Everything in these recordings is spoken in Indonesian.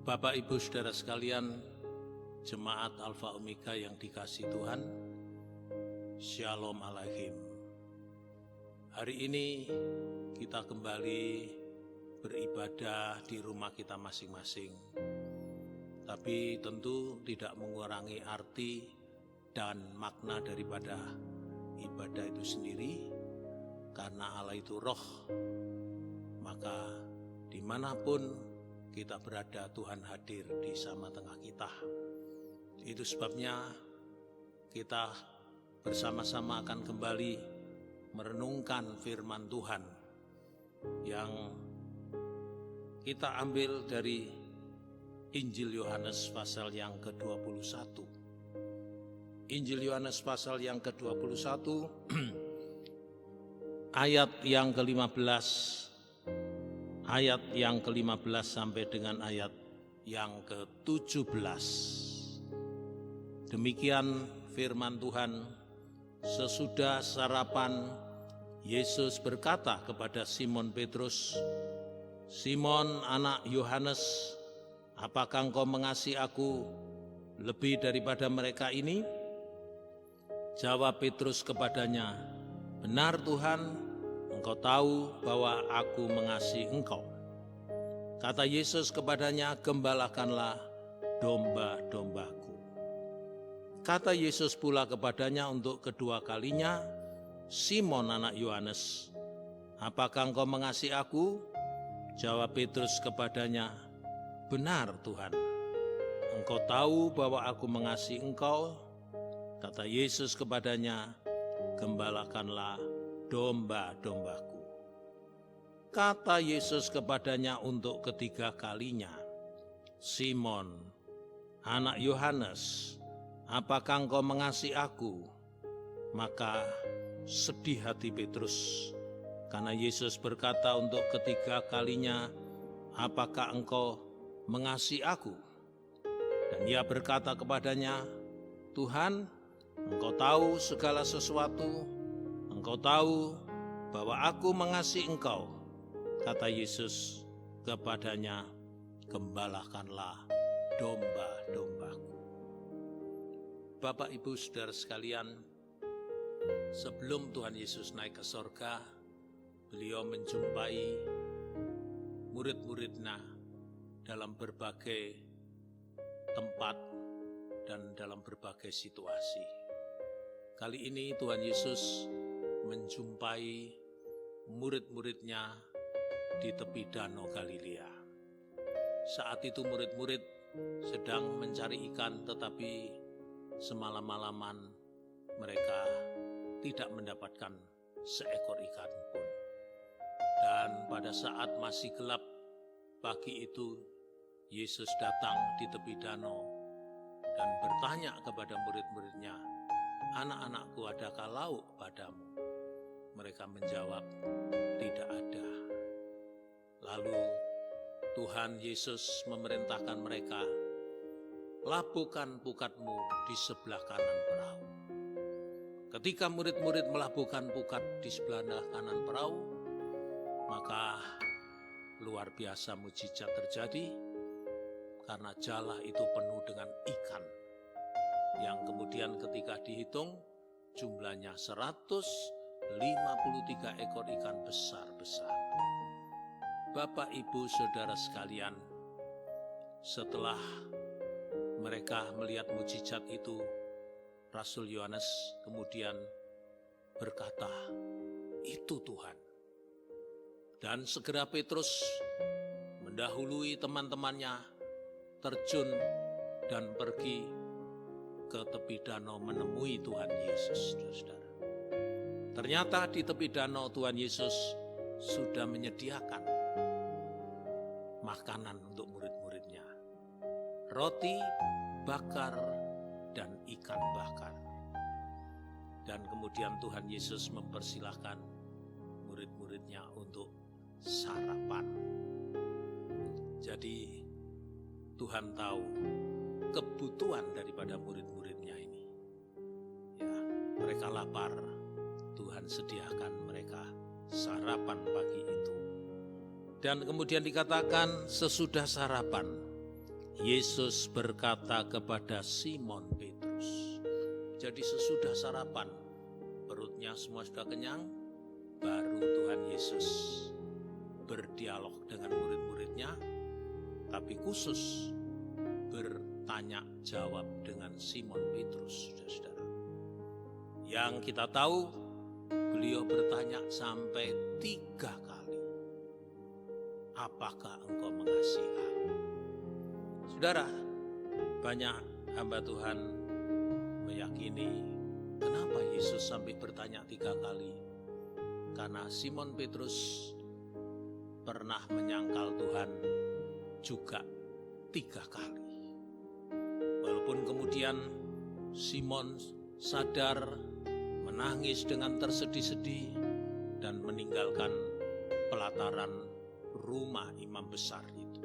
Bapak, Ibu, Saudara sekalian, Jemaat Alfa Omega yang dikasihi Tuhan, Shalom Aleichem. Hari ini kita kembali beribadah di rumah kita masing-masing. Tapi tentu tidak mengurangi arti dan makna daripada ibadah itu sendiri. Karena Allah itu roh, maka dimanapun kita berada, Tuhan hadir di sama tengah kita. Itu sebabnya kita bersama-sama akan kembali merenungkan firman Tuhan yang kita ambil dari Injil Yohanes pasal yang ke-21. Injil Yohanes pasal yang ke-21 ayat yang ke-15, ayat yang ke-15 sampai dengan ayat yang ke-17. Demikian firman Tuhan. Sesudah sarapan, Yesus berkata kepada Simon Petrus, "Simon, anak Yohanes, apakah engkau mengasihi aku lebih daripada mereka ini?" Jawab Petrus kepadanya, "Benar Tuhan, Engkau tahu bahwa aku mengasihi engkau." Kata Yesus kepadanya, "Gembalakanlah domba-dombaku." Kata Yesus pula kepadanya untuk kedua kalinya, "Simon anak Yohanes, apakah engkau mengasihi aku?" Jawab Petrus kepadanya, "Benar Tuhan, Engkau tahu bahwa aku mengasihi engkau." Kata Yesus kepadanya, "Gembalakanlah domba-dombaku." Kata Yesus kepadanya untuk ketiga kalinya, "Simon, anak Yohanes, apakah engkau mengasihi aku?" Maka sedih hati Petrus, karena Yesus berkata untuk ketiga kalinya, "Apakah engkau mengasihi aku?" Dan ia berkata kepadanya, "Tuhan, Engkau tahu segala sesuatu, Engkau tahu bahwa aku mengasihi engkau." Kata Yesus kepadanya, "Gembalakanlah domba-dombaku." Bapak, Ibu, Saudara sekalian, sebelum Tuhan Yesus naik ke sorga, beliau menjumpai murid-muridnya dalam berbagai tempat dan dalam berbagai situasi. Kali ini Tuhan Yesus menjumpai murid-muridnya di tepi Danau Galilea. Saat itu murid-murid sedang mencari ikan, tetapi semalam-malaman mereka tidak mendapatkan seekor ikan pun. Dan pada saat masih gelap pagi itu, Yesus datang di tepi danau dan bertanya kepada murid-muridnya, "Anak-anakku, adakah lauk padamu?" Mereka menjawab, "Tidak ada." Lalu Tuhan Yesus memerintahkan mereka, "Labuhkan pukatmu di sebelah kanan perahu." Ketika murid-murid melabuhkan pukat di sebelah kanan perahu, maka luar biasa mujizat terjadi, karena jala itu penuh dengan ikan, yang kemudian ketika dihitung jumlahnya 153 ekor ikan besar-besar. Bapak, Ibu, Saudara sekalian, setelah mereka melihat mujizat itu, Rasul Yohanes kemudian berkata, "Itu Tuhan." Dan segera Petrus mendahului teman-temannya, terjun dan pergi ke tepi danau menemui Tuhan Yesus, saudara. Ternyata di tepi danau Tuhan Yesus sudah menyediakan makanan untuk murid-muridnya. Roti bakar dan ikan bakar. Dan kemudian Tuhan Yesus mempersilahkan murid-muridnya untuk sarapan. Jadi Tuhan tahu kebutuhan daripada murid-muridnya ini. Ya, mereka lapar, Tuhan sediakan mereka sarapan pagi itu. Dan kemudian dikatakan sesudah sarapan, Yesus berkata kepada Simon Petrus. Jadi sesudah sarapan, perutnya semua sudah kenyang, baru Tuhan Yesus berdialog dengan murid-muridnya, tapi khusus bertanya jawab dengan Simon Petrus, saudara-saudara. Yang kita tahu, beliau bertanya sampai 3 kali. Apakah engkau mengasihi aku? Saudara, banyak hamba Tuhan meyakini kenapa Yesus sampai bertanya 3 kali. Karena Simon Petrus pernah menyangkal Tuhan juga 3 kali. Walaupun kemudian Simon sadar, menangis dengan tersedih-sedih, dan meninggalkan pelataran rumah imam besar itu.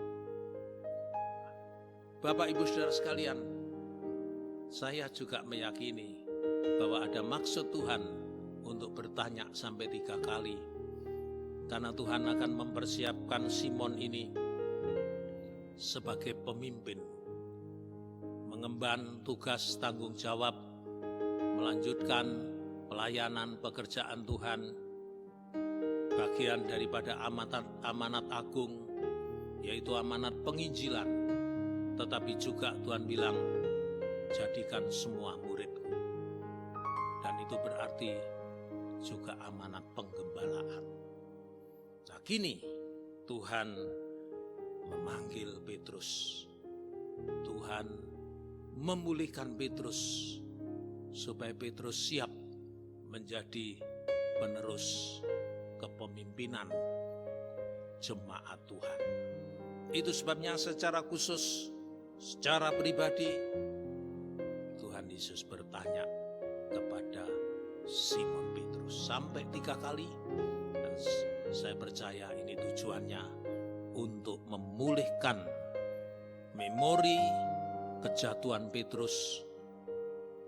Bapak Ibu Saudara sekalian, saya juga meyakini bahwa ada maksud Tuhan untuk bertanya sampai 3 kali. Karena Tuhan akan mempersiapkan Simon ini sebagai pemimpin, mengemban tugas tanggung jawab, melanjutkan pelayanan pekerjaan Tuhan, bagian daripada amanat agung, yaitu amanat penginjilan. Tetapi juga Tuhan bilang, jadikan semua muridku. Dan itu berarti juga amanat penggembalaan. Nah, kini Tuhan memanggil Petrus. Tuhan memulihkan Petrus supaya Petrus siap menjadi penerus kepemimpinan jemaat Tuhan. Itu sebabnya secara khusus, secara pribadi, Tuhan Yesus bertanya kepada Simon Petrus sampai 3 kali. Dan saya percaya ini tujuannya untuk memulihkan memori kejatuhan Petrus,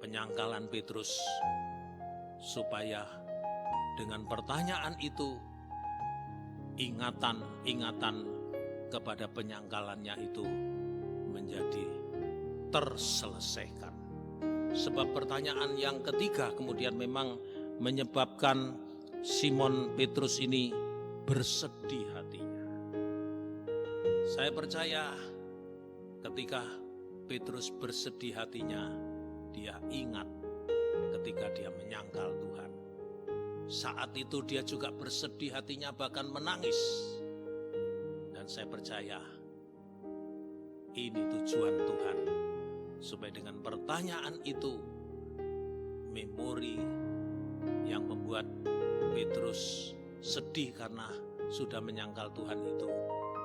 penyangkalan Petrus, supaya dengan pertanyaan itu ingatan kepada penyangkalannya itu menjadi terselesaikan. Sebab pertanyaan yang ketiga kemudian memang menyebabkan Simon Petrus ini bersedih hatinya. Saya percaya ketika Petrus bersedih hatinya, dia ingat ketika dia menyangkal Tuhan. Saat itu dia juga bersedih hatinya, bahkan menangis. Dan saya percaya ini tujuan Tuhan, supaya dengan pertanyaan itu, memori yang membuat Petrus sedih karena sudah menyangkal Tuhan itu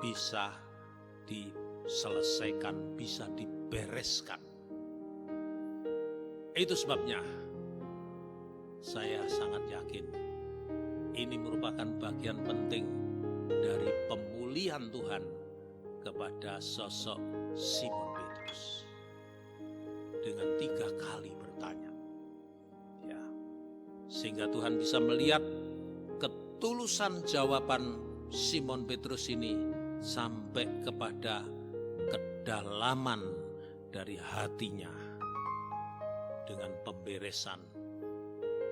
bisa diselesaikan, bisa dibereskan. Itu sebabnya saya sangat yakin ini merupakan bagian penting dari pemulihan Tuhan kepada sosok Simon Petrus. Dengan 3 kali bertanya, ya, sehingga Tuhan bisa melihat ketulusan jawaban Simon Petrus ini sampai kepada kedalaman dari hatinya, dengan pemberesan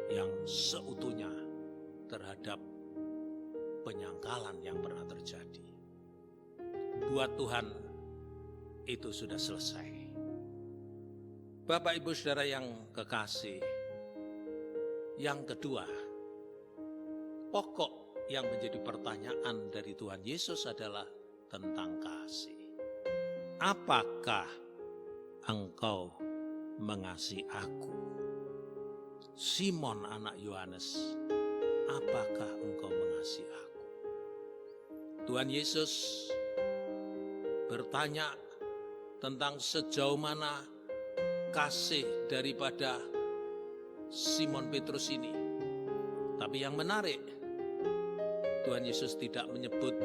yang seutuhnya terhadap penyangkalan yang pernah terjadi. Buat Tuhan itu sudah selesai. Bapak Ibu Saudara yang kekasih, yang kedua, pokok yang menjadi pertanyaan dari Tuhan Yesus adalah tentang kasih. Apakah engkau mengasihi aku? Simon anak Yohanes, apakah engkau mengasihi aku? Tuhan Yesus bertanya tentang sejauh mana kasih daripada Simon Petrus ini. Tapi yang menarik, Tuhan Yesus tidak menyebut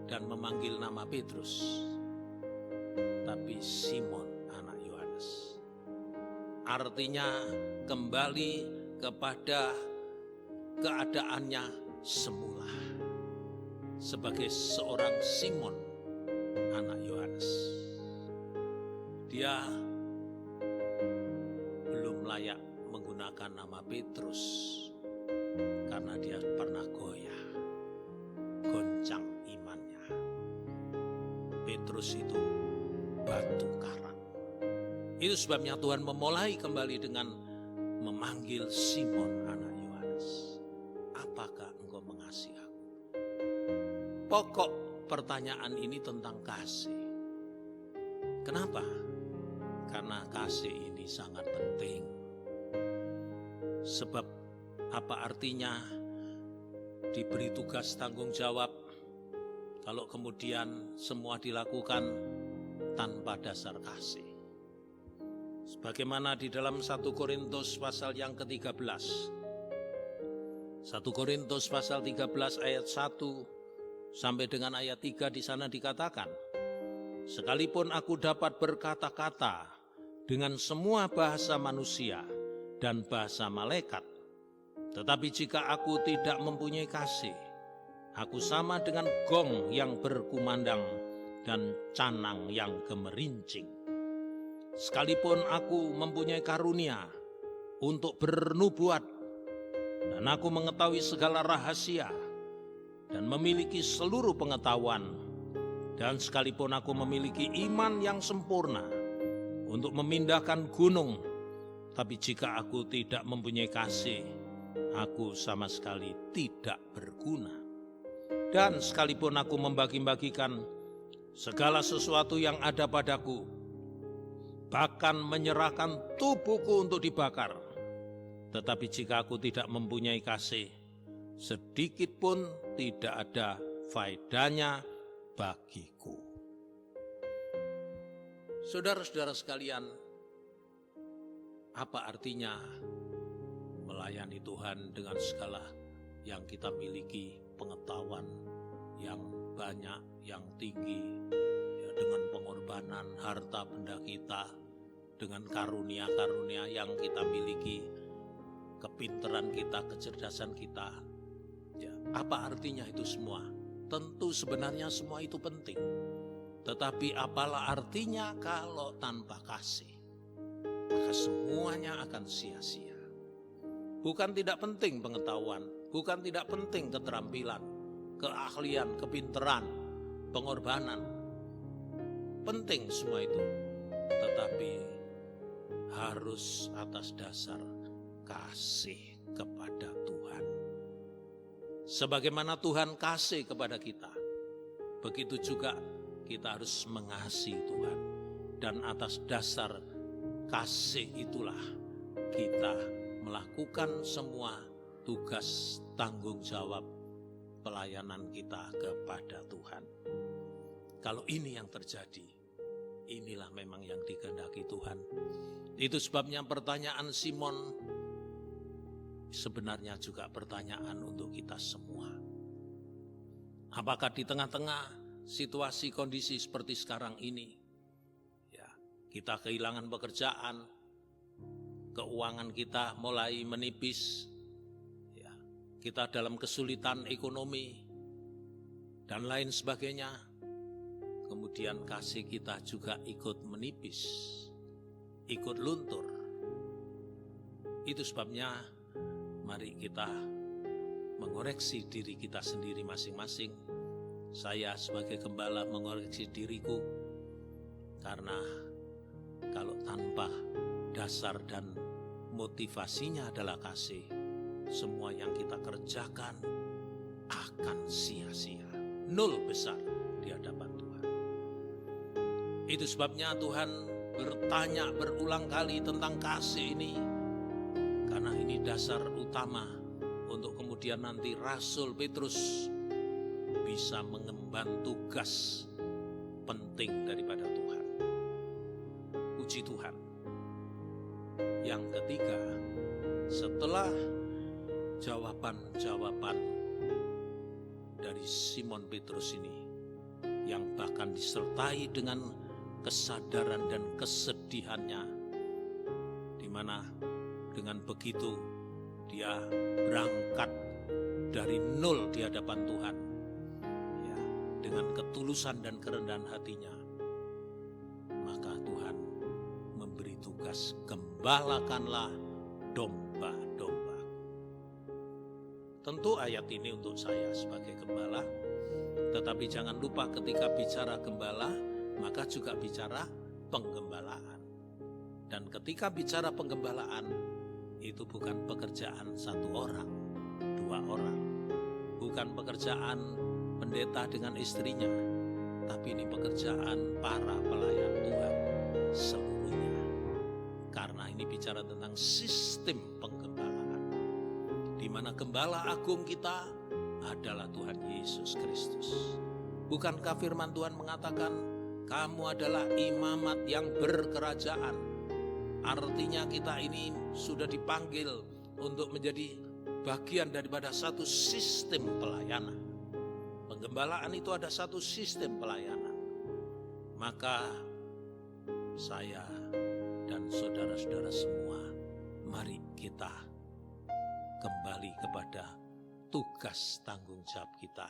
dan memanggil nama Petrus, tapi Simon anak Yohanes. Artinya kembali kepada keadaannya semula sebagai seorang Simon anak Yohanes. dia belum layak menggunakan nama Petrus karena dia pernah goyah, goncang imannya. Petrus itu batu karang. Itu sebabnya Tuhan memulai kembali dengan memanggil Simon anak Yohanes. Apakah engkau mengasihi aku? Pokok pertanyaan ini tentang kasih. Kenapa? Karena kasih ini sangat penting. Sebab apa artinya diberi tugas tanggung jawab kalau kemudian semua dilakukan tanpa dasar kasih? Sebagaimana di dalam 1 Korintus pasal yang ke-13. 1 Korintus pasal 13 ayat 1 sampai dengan ayat 3 di sana dikatakan, sekalipun aku dapat berkata-kata dengan semua bahasa manusia dan bahasa malaikat, tetapi jika aku tidak mempunyai kasih, aku sama dengan gong yang berkumandang dan canang yang gemerincing. Sekalipun aku mempunyai karunia untuk bernubuat, dan aku mengetahui segala rahasia, dan memiliki seluruh pengetahuan, dan sekalipun aku memiliki iman yang sempurna untuk memindahkan gunung, tapi jika aku tidak mempunyai kasih, aku sama sekali tidak berguna. Dan sekalipun aku membagi-bagikan segala sesuatu yang ada padaku, bahkan menyerahkan tubuhku untuk dibakar, tetapi jika aku tidak mempunyai kasih, sedikit pun tidak ada faedahnya bagiku. Saudara-saudara sekalian, apa artinya melayani Tuhan dengan segala yang kita miliki, pengetahuan yang banyak, yang tinggi, ya, dengan pengorbanan harta benda kita, dengan karunia-karunia yang kita miliki, kepintaran kita, kecerdasan kita. Ya, apa artinya itu semua? Tentu sebenarnya semua itu penting. Tetapi apalah artinya kalau tanpa kasih? Maka semuanya akan sia-sia. Bukan tidak penting pengetahuan, bukan tidak penting keterampilan, keahlian, kepintaran, pengorbanan. Penting semua itu. Tetapi harus atas dasar kasih kepada Tuhan. Sebagaimana Tuhan kasih kepada kita, begitu juga kita harus mengasihi Tuhan. Dan atas dasar kasih itulah kita melakukan semua tugas tanggung jawab pelayanan kita kepada Tuhan. Kalau ini yang terjadi, inilah memang yang dikehendaki Tuhan. Itu sebabnya pertanyaan Simon sebenarnya juga pertanyaan untuk kita semua. Apakah di tengah-tengah situasi kondisi seperti sekarang ini, ya, kita kehilangan pekerjaan, keuangan kita mulai menipis, ya, kita dalam kesulitan ekonomi, dan lain sebagainya, kemudian kasih kita juga ikut menipis, ikut luntur. Itu sebabnya mari kita mengoreksi diri kita sendiri masing-masing. Saya sebagai gembala mengoreksi diriku, karena kalau tanpa dasar dan motivasinya adalah kasih, semua yang kita kerjakan akan sia-sia, nol besar di hadapan Tuhan. Itu sebabnya Tuhan bertanya berulang kali tentang kasih ini, karena ini dasar utama untuk kemudian nanti Rasul Petrus bisa mengemban tugas penting daripada Tuhan. Puji Tuhan. Yang ketiga, setelah jawaban-jawaban dari Simon Petrus ini, yang bahkan disertai dengan kesadaran dan kesedihannya, di mana dengan begitu dia berangkat dari nol di hadapan Tuhan, ya, dengan ketulusan dan kerendahan hatinya, maka Tuhan tugas gembalakanlah domba-domba. Tentu ayat ini untuk saya sebagai gembala, tetapi jangan lupa ketika bicara gembala, maka juga bicara penggembalaan. Dan ketika bicara penggembalaan, itu bukan pekerjaan satu orang, dua orang. Bukan pekerjaan pendeta dengan istrinya, tapi ini pekerjaan para pelayan Tuhan seluruhnya. Karena ini bicara tentang sistem penggembalaan, di mana gembala agung kita adalah Tuhan Yesus Kristus. Bukankah firman Tuhan mengatakan, kamu adalah imamat yang berkerajaan? Artinya kita ini sudah dipanggil untuk menjadi bagian daripada satu sistem pelayanan. Penggembalaan itu ada satu sistem pelayanan. Maka saya dan saudara-saudara semua, mari kita kembali kepada tugas tanggung jawab kita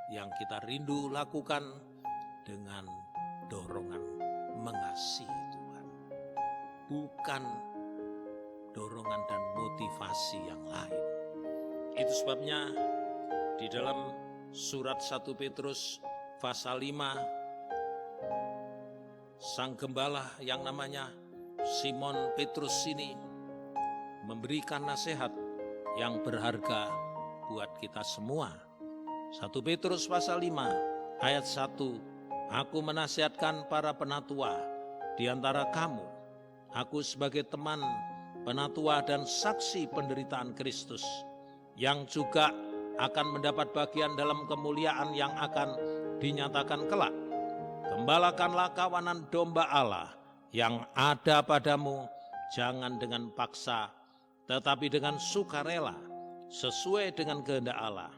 yang kita rindu lakukan dengan dorongan mengasihi Tuhan, bukan dorongan dan motivasi yang lain. Itu sebabnya di dalam surat 1 Petrus pasal 5, sang gembala yang namanya Simon Petrus ini memberikan nasihat yang berharga buat kita semua. 1 Petrus pasal 5 ayat 1, aku menasihatkan para penatua di antara kamu, aku sebagai teman penatua dan saksi penderitaan Kristus, yang juga akan mendapat bagian dalam kemuliaan yang akan dinyatakan kelak. Gembalakanlah kawanan domba Allah yang ada padamu, jangan dengan paksa, tetapi dengan sukarela, sesuai dengan kehendak Allah.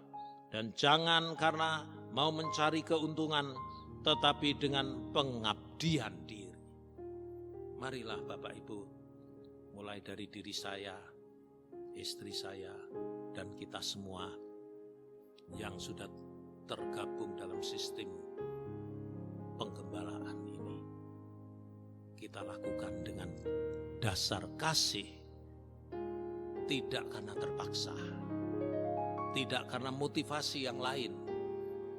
Dan jangan karena mau mencari keuntungan, tetapi dengan pengabdian diri. Marilah Bapak Ibu, mulai dari diri saya, istri saya, dan kita semua yang sudah tergabung dalam sistem penggembalaan ini, kita lakukan dengan dasar kasih, tidak karena terpaksa, tidak karena motivasi yang lain,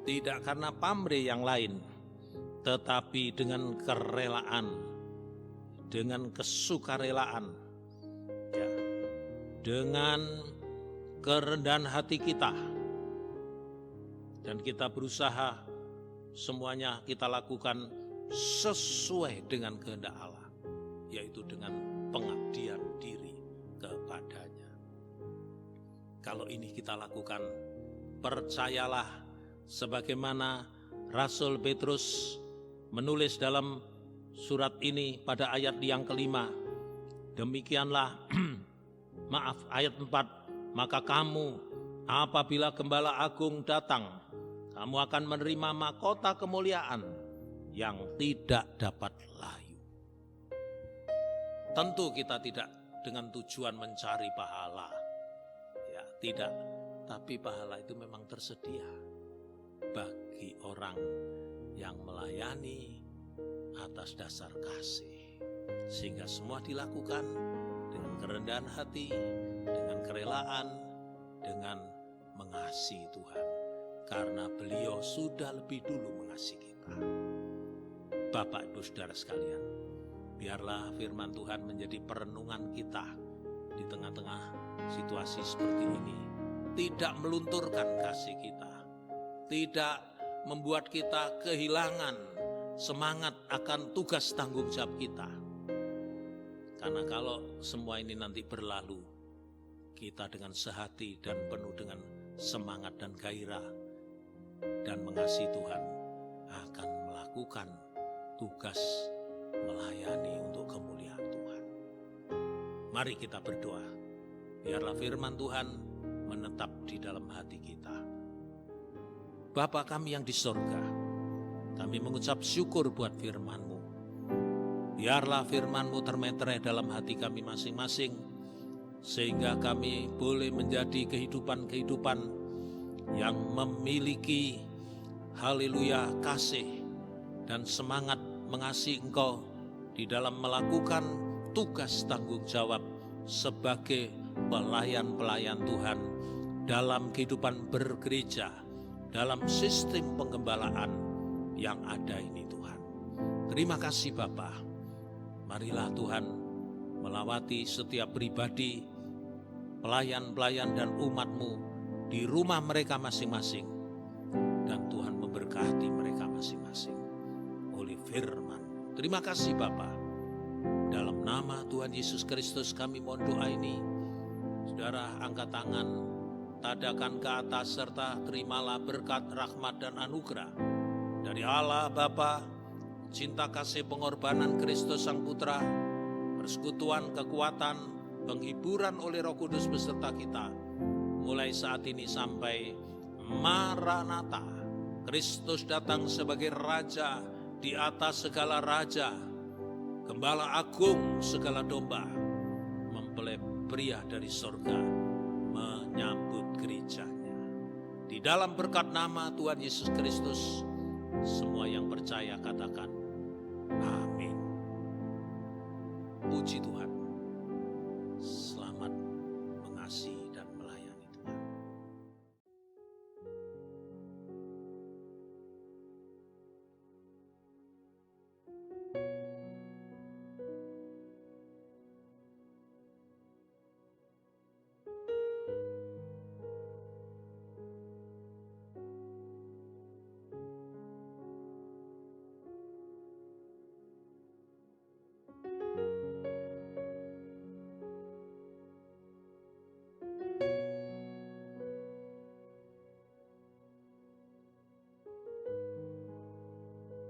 tidak karena pamrih yang lain, tetapi dengan kerelaan, dengan kesukarelaan, ya, dengan kerendahan hati kita. Dan kita berusaha semuanya kita lakukan sesuai dengan kehendak Allah, yaitu dengan pengabdian diri kepadanya. Kalau ini kita lakukan, percayalah sebagaimana Rasul Petrus menulis dalam surat ini pada ayat yang kelima, demikianlah ayat 4, maka kamu apabila gembala agung datang, kamu akan menerima mahkota kemuliaan yang tidak dapat layu. Tentu kita tidak dengan tujuan mencari pahala, ya tidak, tapi pahala itu memang tersedia bagi orang yang melayani atas dasar kasih, sehingga semua dilakukan dengan kerendahan hati, dengan kerelaan, dengan mengasihi Tuhan, karena beliau sudah lebih dulu mengasihi kita. Bapak Ibu Saudara sekalian, biarlah firman Tuhan menjadi perenungan kita di tengah-tengah situasi seperti ini. Tidak melunturkan kasih kita, tidak membuat kita kehilangan semangat akan tugas tanggung jawab kita. Karena kalau semua ini nanti berlalu, kita dengan sehati dan penuh dengan semangat dan gairah dan mengasihi Tuhan akan melakukan tugas melayani untuk kemuliaan Tuhan. Mari kita berdoa, biarlah firman Tuhan menetap di dalam hati kita. Bapa kami yang di sorga, kami mengucap syukur buat firman-Mu. Biarlah firman-Mu termeterai dalam hati kami masing-masing, sehingga kami boleh menjadi kehidupan-kehidupan yang memiliki haleluya kasih dan semangat mengasihi Engkau di dalam melakukan tugas tanggung jawab sebagai pelayan-pelayan Tuhan dalam kehidupan bergereja, dalam sistem penggembalaan yang ada ini Tuhan. Terima kasih Bapa. Marilah Tuhan melawati setiap pribadi, pelayan-pelayan dan umat-Mu di rumah mereka masing-masing. Dan Tuhan memberkati mereka masing-masing oleh firman. Terima kasih Bapa. Dalam nama Tuhan Yesus Kristus kami mohon doa ini. Saudara angkat tangan, tadakan ke atas serta terimalah berkat, rahmat dan anugerah dari Allah Bapa, cinta kasih pengorbanan Kristus Sang Putra, persekutuan kekuatan, penghiburan oleh Roh Kudus beserta kita, mulai saat ini sampai Maranatha. Kristus datang sebagai Raja di atas segala raja, Gembala agung segala domba, mempelai pria dari sorga menyambut gerejanya. Di dalam berkat nama Tuhan Yesus Kristus, semua yang percaya katakan amin. Puji Tuhan.